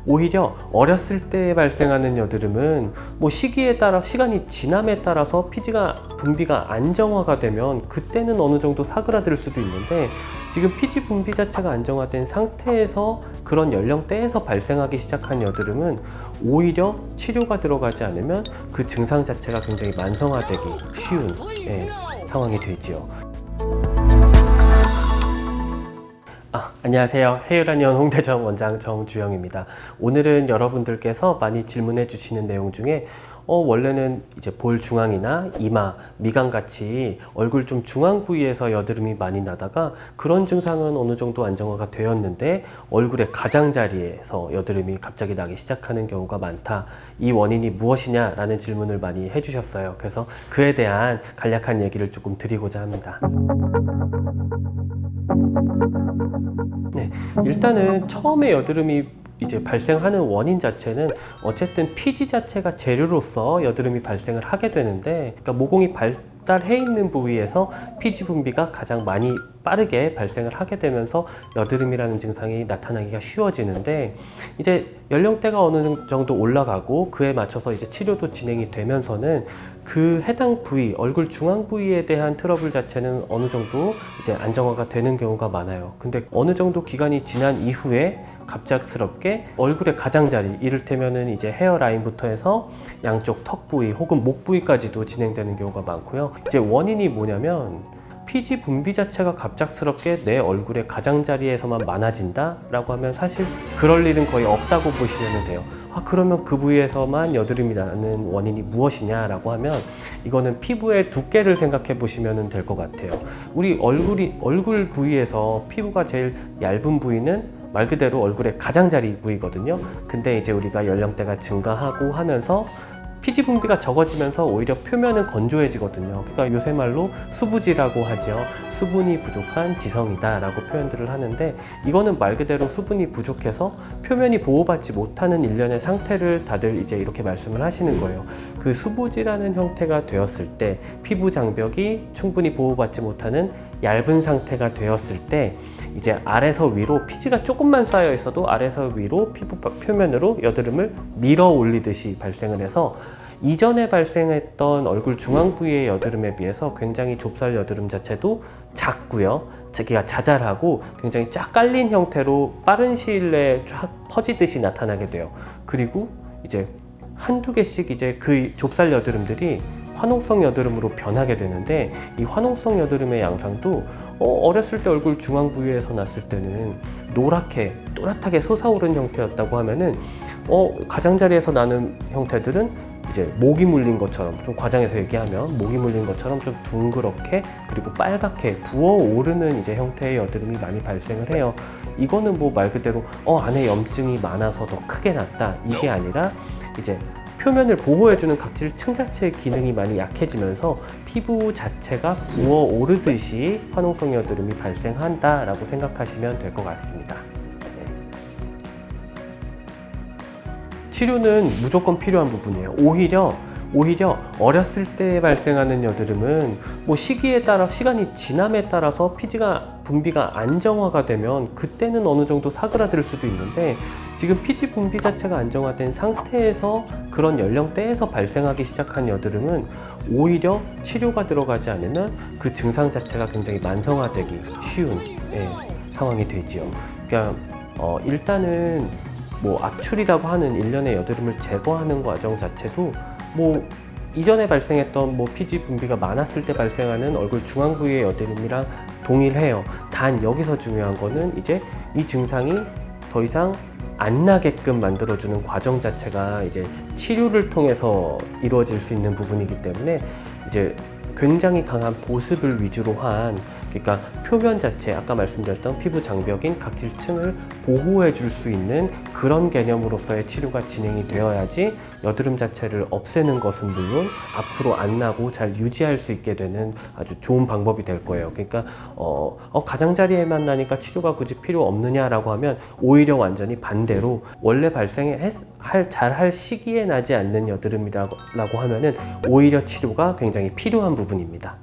오히려 어렸을 때 발생하는 여드름은 뭐 시기에 따라 시간이 지남에 따라서 피지 분비가 안정화가 되면 그때는 어느 정도 사그라들 수도 있는데, 지금 피지 분비 자체가 안정화된 상태에서 그런 연령대에서 발생하기 시작한 여드름은 오히려 치료가 들어가지 않으면 그 증상 자체가 굉장히 만성화되기 쉬운 상황이 되지요. 안녕하세요. 해유라니언 홍대점 원장 정주영입니다. 오늘은 여러분들께서 많이 질문해 주시는 내용 중에 원래는 이제 볼 중앙이나 이마, 미간 같이 얼굴 좀 중앙 부위에서 여드름이 많이 나다가 그런 증상은 어느 정도 안정화가 되었는데 얼굴의 가장자리에서 여드름이 갑자기 나기 시작하는 경우가 많다. 이 원인이 무엇이냐라는 질문을 많이 해주셨어요. 그래서 그에 대한 간략한 얘기를 조금 드리고자 합니다. 일단은 처음에 여드름이 이제 발생하는 원인 자체는 어쨌든 피지 자체가 재료로서 여드름이 발생을 하게 되는데, 그러니까 모공이 발달해 있는 부위에서 피지 분비가 가장 많이 빠르게 발생을 하게 되면서 여드름이라는 증상이 나타나기가 쉬워지는데, 이제 연령대가 어느 정도 올라가고 그에 맞춰서 이제 치료도 진행이 되면서는 그 해당 부위, 얼굴 중앙 부위에 대한 트러블 자체는 어느 정도 이제 안정화가 되는 경우가 많아요. 근데 어느 정도 기간이 지난 이후에 갑작스럽게 얼굴의 가장자리, 이를테면은 이제 헤어라인부터 해서 양쪽 턱 부위 혹은 목 부위까지도 진행되는 경우가 많고요. 이제 원인이 뭐냐면 피지 분비 자체가 갑작스럽게 내 얼굴의 가장자리에서만 많아진다 라고 하면 사실 그럴 일은 거의 없다고 보시면 돼요. 그러면 그 부위에서만 여드름이 나는 원인이 무엇이냐라고 하면 이거는 피부의 두께를 생각해 보시면 될 것 같아요. 우리 얼굴 부위에서 피부가 제일 얇은 부위는 말 그대로 얼굴의 가장자리 부위거든요. 근데 이제 우리가 연령대가 증가하고 하면서 피지 분비가 적어지면서 오히려 표면은 건조해지거든요. 그러니까 요새 말로 수부지라고 하죠. 수분이 부족한 지성이다 라고 표현들을 하는데, 이거는 말 그대로 수분이 부족해서 표면이 보호받지 못하는 일련의 상태를 다들 이제 이렇게 말씀을 하시는 거예요. 그 수부지라는 형태가 되었을 때, 피부 장벽이 충분히 보호받지 못하는 얇은 상태가 되었을 때 이제 아래서 위로 피지가 조금만 쌓여 있어도 아래서 위로 피부 표면으로 여드름을 밀어 올리듯이 발생을 해서 이전에 발생했던 얼굴 중앙 부위의 여드름에 비해서 굉장히 좁쌀 여드름 자체도 작고요. 자기가 자잘하고 굉장히 쫙 깔린 형태로 빠른 시일 내에 쫙 퍼지듯이 나타나게 돼요. 그리고 이제 한두 개씩 이제 그 좁쌀 여드름들이 화농성 여드름으로 변하게 되는데, 이 화농성 여드름의 양상도 어렸을 때 얼굴 중앙 부위에서 났을 때는 노랗게 또렷하게 솟아오른 형태였다고 하면은 가장자리에서 나는 형태들은 이제 모기 물린 것처럼, 좀 과장해서 얘기하면 모기 물린 것처럼 좀 둥그렇게 그리고 빨갛게 부어오르는 이제 형태의 여드름이 많이 발생을 해요. 이거는 뭐 말 그대로 안에 염증이 많아서 더 크게 났다, 이게 아니라 이제 표면을 보호해주는 각질층 자체의 기능이 많이 약해지면서 피부 자체가 부어오르듯이 화농성 여드름이 발생한다라고 생각하시면 될 것 같습니다. 치료는 무조건 필요한 부분이에요. 오히려 어렸을 때 발생하는 여드름은 뭐 시기에 따라 시간이 지남에 따라서 피지가 분비가 안정화가 되면 그때는 어느 정도 사그라들 수도 있는데, 지금 피지 분비 자체가 안정화된 상태에서 그런 연령대에서 발생하기 시작한 여드름은 오히려 치료가 들어가지 않으면 그 증상 자체가 굉장히 만성화되기 쉬운 상황이 되지요. 그러니까 일단은 뭐 압출이라고 하는 일련의 여드름을 제거하는 과정 자체도 뭐 이전에 발생했던 뭐 피지 분비가 많았을 때 발생하는 얼굴 중앙 부위의 여드름이랑 동일해요. 단 여기서 중요한 거는 이제 이 증상이 더 이상 안 나게끔 만들어주는 과정 자체가 이제 치료를 통해서 이루어질 수 있는 부분이기 때문에 이제 굉장히 강한 보습을 위주로 한, 그러니까 표면 자체, 아까 말씀드렸던 피부 장벽인 각질층을 보호해 줄 수 있는 그런 개념으로서의 치료가 진행이 되어야지 여드름 자체를 없애는 것은 물론 앞으로 안 나고 잘 유지할 수 있게 되는 아주 좋은 방법이 될 거예요. 그러니까 가장자리에만 나니까 치료가 굳이 필요 없느냐라고 하면 오히려 완전히 반대로, 원래 잘할 시기에 나지 않는 여드름이라고 하면은 오히려 치료가 굉장히 필요한 부분입니다.